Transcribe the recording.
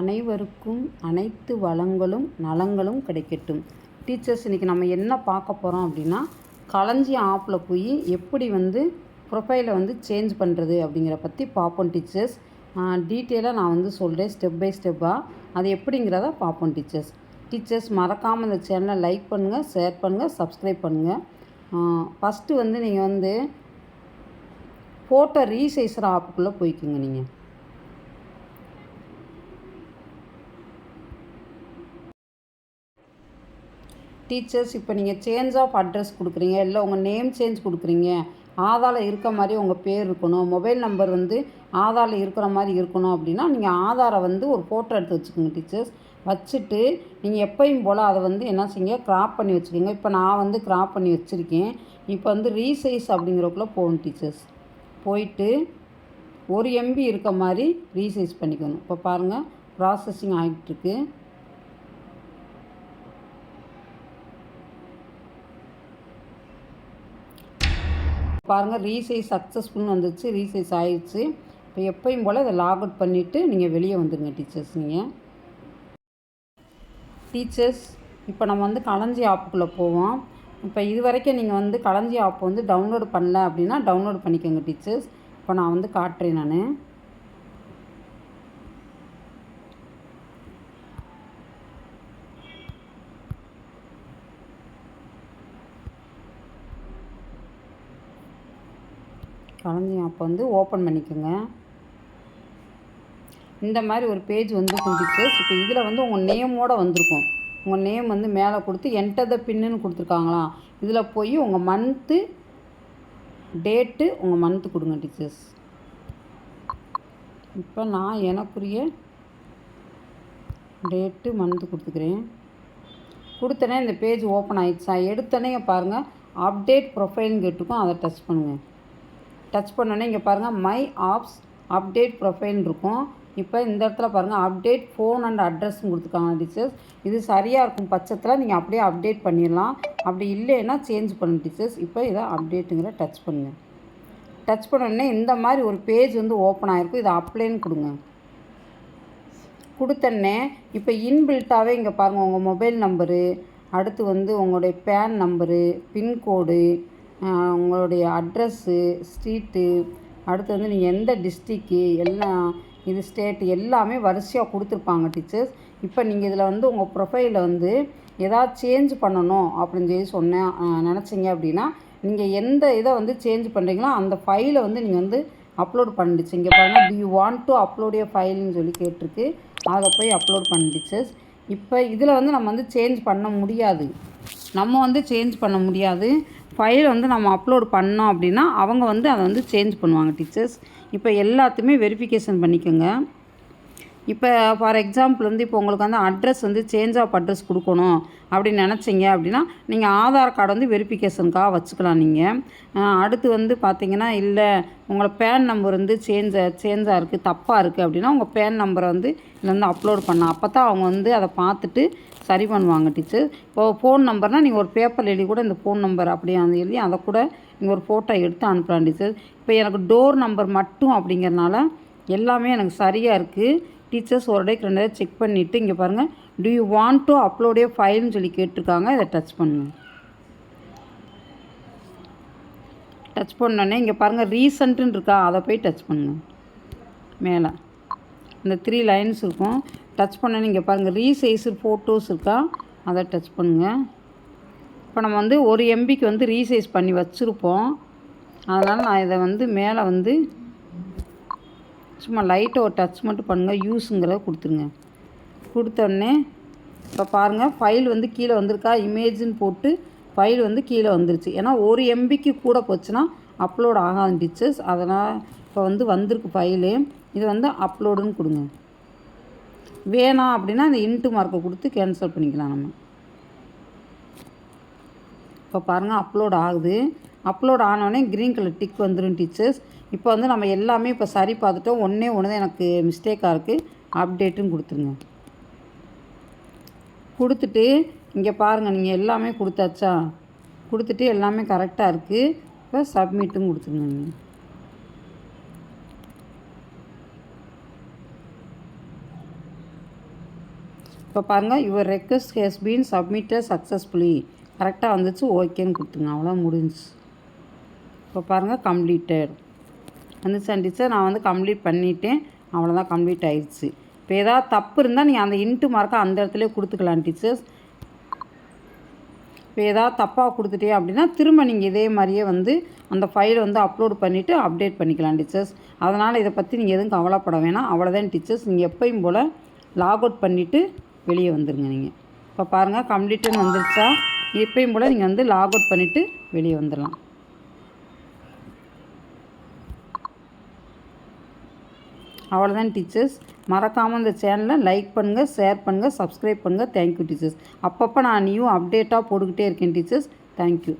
அனைவருக்கும் அனைத்து வளங்களும் நலங்களும் கிடைக்கட்டும். டீச்சர்ஸ், இன்றைக்கி நம்ம என்ன பார்க்க போகிறோம் அப்படின்னா, களஞ்சியம் ஆப்பில் போய் எப்படி ப்ரொஃபைலை சேஞ்ச் பண்ணுறது அப்படிங்கிற பற்றி பார்ப்போம் டீச்சர்ஸ். டீட்டெயிலாக நான் சொல்கிறேன், ஸ்டெப் பை ஸ்டெப்பாக. அது எப்படிங்கிறத பார்ப்போம் டீச்சர்ஸ். டீச்சர்ஸ், மறக்காமல் இந்த சேனலை லைக் பண்ணுங்கள், ஷேர் பண்ணுங்கள், சப்ஸ்கிரைப் பண்ணுங்கள். ஃபஸ்ட்டு நீங்கள் ஃபோட்டோ ரீசைசர் ஆப்புக்குள்ளே போய்க்குங்க. நீங்கள் டீச்சர்ஸ், இப்போ நீங்கள் சேஞ்ச் ஆஃப் அட்ரஸ் கொடுக்குறீங்க, இல்லை உங்கள் நேம் சேஞ்ச் கொடுக்குறீங்க, ஆதாரில் இருக்க மாதிரி உங்கள் பேர் இருக்கணும், மொபைல் நம்பர் ஆதாரில் இருக்கிற மாதிரி இருக்கணும் அப்படின்னா நீங்கள் ஆதாரை ஒரு ஃபோட்டோ எடுத்து வச்சுக்கோங்க டீச்சர்ஸ். வச்சுட்டு நீங்கள் எப்பயும் போல் அதை என்ன செய்யுங்க, க்ராப் பண்ணி வச்சுக்கோங்க. இப்போ நான் க்ராப் பண்ணி வச்சுருக்கேன். இப்போ ரீசைஸ் அப்படிங்கிறக்குள்ளே போகணும் டீச்சர்ஸ். போயிட்டு 1 MB இருக்க மாதிரி ரீசைஸ் பண்ணிக்கணும். இப்போ பாருங்கள், ப்ராசஸிங் ஆகிட்டுருக்கு. பாருங்கள், ரீசைஸ் சக்ஸஸ்ஃபுல்னு வந்துச்சு, ரீசைஸ் ஆயிடுச்சு. இப்போ எப்பயும் போல் இதை லாக் அவுட் பண்ணிவிட்டு நீங்கள் வெளியே வந்துடுங்க டீச்சர்ஸ். டீச்சர்ஸ், இப்போ நம்ம களஞ்சியம் ஆப்புக்குள்ளே போவோம். இப்போ இது வரைக்கும் நீங்கள் களஞ்சியம் ஆப் டவுன்லோடு பண்ணல அப்படின்னா டவுன்லோடு பண்ணிக்கோங்க டீச்சர்ஸ். இப்போ நான் காட்டுறேன். நான் களஞ்சியம் ஆப் ஓப்பன் பண்ணிக்கோங்க. இந்த மாதிரி ஒரு பேஜ் டீச்சர்ஸ். இப்போ இதில் உங்கள் நேமோடு வந்திருக்கும். உங்கள் நேம் மேலே கொடுத்து என்டர் த பின்னு கொடுத்துருக்காங்களா, இதில் போய் உங்கள் மந்த்து, டேட்டு, உங்கள் மந்த்து கொடுங்க டீச்சர்ஸ். இப்போ நான் எனக்குரிய டேட்டு, மந்த்து கொடுத்துக்கிறேன். கொடுத்தனே இந்த பேஜ் ஓப்பன் ஆகிடுச்சா. எடுத்தனே பாருங்கள், அப்டேட் ப்ரொஃபைல்னு கேட்டுருக்கோம். அதை டச் பண்ணுங்கள். டச் பண்ணோன்னே இங்கே பாருங்கள், மை ஆப்ஸ் அப்டேட் ப்ரொஃபைல்னு இருக்கும். இப்போ இந்த இடத்துல பாருங்கள், அப்டேட் ஃபோன் அண்ட் அட்ரஸ்ன்னு கொடுத்துருக்காங்க டீச்சர்ஸ். இது சரியாக இருக்கும் பட்சத்தில் நீங்கள் அப்படியே அப்டேட் பண்ணிடலாம். அப்படி இல்லைன்னா சேஞ்ச் பண்ணுங்க டீச்சர்ஸ். இப்போ இதை அப்டேட்டுங்கிற டச் பண்ணுங்கள். டச் பண்ணோடனே இந்த மாதிரி ஒரு பேஜ் ஓப்பன் ஆகிருக்கும். இதை அப்ளைன்னு கொடுங்க. கொடுத்தோன்னே இப்போ இன்பில்ட்டாகவே இங்கே பாருங்கள், உங்கள் மொபைல் நம்பரு, அடுத்து உங்களுடைய பேன் நம்பரு, பின்கோடு, உங்களுடைய அட்ரஸ்ஸு, ஸ்ட்ரீட்டு, அடுத்து நீங்கள் எந்த டிஸ்ட்ரிக்கு, எல்லாம் இது ஸ்டேட்டு எல்லாமே வரிசையாக கொடுத்துருப்பாங்க டீச்சர்ஸ். இப்போ நீங்கள் இதில் உங்கள் ப்ரொஃபைலில் ஏதாவது சேஞ்ச் பண்ணணும் அப்படின்னு நினச்சிங்க அப்படின்னா நீங்கள் எந்த இதை சேஞ்ச் பண்ணுறீங்களோ அந்த ஃபைலை நீங்கள் அப்லோட் பண்ணிடுச்சு. இங்கே பாருங்கள், do you want to upload a ஃபைல்னு சொல்லி கேட்டிருக்கு. அதை போய் அப்லோட் பண்ண டீச்சர்ஸ். இப்போ இதில் நம்ம சேஞ்ச் பண்ண முடியாது. நம்ம சேஞ்ச் பண்ண முடியாது. ஃபைல் நம்ம அப்லோட் பண்ணோம் அப்படின்னா அவங்க அதை சேஞ்ச் பண்ணுவாங்க டீச்சர்ஸ். இப்போ எல்லாத்தையுமே வெரிஃபிகேஷன் பண்ணிக்கோங்க. இப்போ ஃபார் எக்ஸாம்பிள் இப்போ உங்களுக்கு அட்ரஸ் சேஞ்ச் ஆஃப் அட்ரஸ் கொடுக்கணும் அப்படின்னு நினச்சிங்க அப்படின்னா நீங்கள் ஆதார் கார்டு வெரிஃபிகேஷனுக்காக வச்சுக்கலாம். நீங்கள் அடுத்து பார்த்தீங்கன்னா, இல்லை உங்களை பேன் நம்பர் சேஞ்சாக இருக்குது, தப்பாக இருக்குது அப்படின்னா உங்கள் பேன் நம்பரை இதில் அப்லோட் பண்ணலாம். அப்போ தான் அவங்க அதை பார்த்துட்டு சரி பண்ணுவாங்க டீச்சர். இப்போது ஃபோன் நம்பர்னால் நீங்கள் ஒரு பேப்பர் எழுதி கூட இந்த ஃபோன் நம்பர் அப்படியே எழுதி அதை கூட நீங்கள் ஒரு ஃபோட்டோ எடுத்து அனுப்பலாம் டீச்சர். இப்போ எனக்கு டோர் நம்பர் மட்டும் அப்படிங்கிறனால எல்லாமே எனக்கு சரியாக இருக்குது டீச்சர்ஸ். ஒரு டேக்கு 2 செக் பண்ணிவிட்டு இங்கே பாருங்கள், do you want to upload a ஃபைல்னு சொல்லி கேட்டிருக்காங்க. இதை டச் பண்ணுங்கள். டச் பண்ணோன்னே இங்கே பாருங்கள், ரீசன்ட்டுன்னு இருக்கா, அதை போய் டச் பண்ணுங்கள். மேலே இந்த 3 லைன்ஸ் இருக்கும். டச் பண்ணோன்னே இங்கே பாருங்கள், ரீசைஸு ஃபோட்டோஸ் இருக்கா, அதை டச் பண்ணுங்கள். இப்போ நம்ம 1 MBக்கு ரீசைஸ் பண்ணி வச்சுருப்போம். அதனால் நான் இதை மேலே சும்மா லைட்டாக ஒரு டச் மட்டும் பண்ணுங்கள். யூஸுங்கிறத கொடுத்துருங்க. கொடுத்தோடனே இப்போ பாருங்கள், ஃபைல் கீழே வந்திருக்கா, இமேஜின்னு போட்டு ஃபைல் கீழே வந்துருச்சு. ஏன்னா 1 MBக்கு கூட போச்சுன்னா அப்லோட் ஆகாது டீச்சர்ஸ். அதனால் இப்போ வந்திருக்கு ஃபைலு. இது அப்லோடுன்னு கொடுங்க. வேணாம் அப்படின்னா அந்த இன்ட்டு மார்க்கை கொடுத்து கேன்சல் பண்ணிக்கலாம் நம்ம. இப்போ பாருங்கள், அப்லோட் ஆகுது. அப்லோட் ஆனோடனே க்ரீன் கலர் டிக் வந்துடும் டீச்சர்ஸ். இப்போ நம்ம எல்லாமே இப்போ சரி பார்த்துட்டோம். ஒன்று தான் எனக்கு மிஸ்டேக்காக இருக்குது, அப்டேட்டுன்னு கொடுத்துருங்க. கொடுத்துட்டு இங்கே பாருங்கள், நீங்கள் எல்லாமே கொடுத்தாச்சா, கொடுத்துட்டு எல்லாமே கரெக்டாக இருக்குது. இப்போ சப்மிட்டும் கொடுத்துருங்க. இப்போ பாருங்கள், your request has been submitted successfully. கரெக்டாக வந்துச்சு, ஓகேன்னு கொடுத்துங்க. அவ்வளோ முடிஞ்சிச்சு. இப்போ பாருங்கள், கம்ப்ளீட்டட் வந்துச்சான் டீச்சர். நான் வந்து கம்ப்ளீட் பண்ணிட்டேன். அவ்வளோதான், கம்ப்ளீட் ஆயிடுச்சு. இப்போ ஏதாவது தப்பு இருந்தால் நீங்கள் அந்த இன்ட்டு மார்க்கை அந்த இடத்துலேயே கொடுத்துக்கலாம் டீச்சர்ஸ். இப்போ ஏதாவது தப்பாக கொடுத்துட்டே அப்படின்னா திரும்ப நீங்கள் இதே மாதிரியே வந்து அந்த ஃபைலை வந்து அப்லோட் பண்ணிவிட்டு அப்டேட் பண்ணிக்கலாம் டீச்சர்ஸ். அதனால் இதை பற்றி நீங்கள் எதுவும் கவலைப்பட வேணாம். அவ்வளோதான் டீச்சர்ஸ். நீங்கள் எப்பயும் போல் லாக் அவுட் பண்ணிவிட்டு வெளியே வந்துடுங்க. நீங்கள் இப்போ பாருங்கள், கம்ப்ளீட்டுன்னு வந்துருச்சா. எப்பயும் போல் நீங்கள் வந்து லாக் அவுட் பண்ணிவிட்டு வெளியே வந்துடலாம். அவ்வளோதான் டீச்சர்ஸ். மறக்காமல் இந்த சேனலை லைக் பண்ணுங்கள், ஷேர் பண்ணுங்கள், சப்ஸ்கிரைப் பண்ணுங்கள். Thank you teachers. அப்பப்போ நான் நியூ அப்டேட்டாக போட்டுக்கிட்டே இருக்கேன் டீச்சர்ஸ். தேங்க்யூ.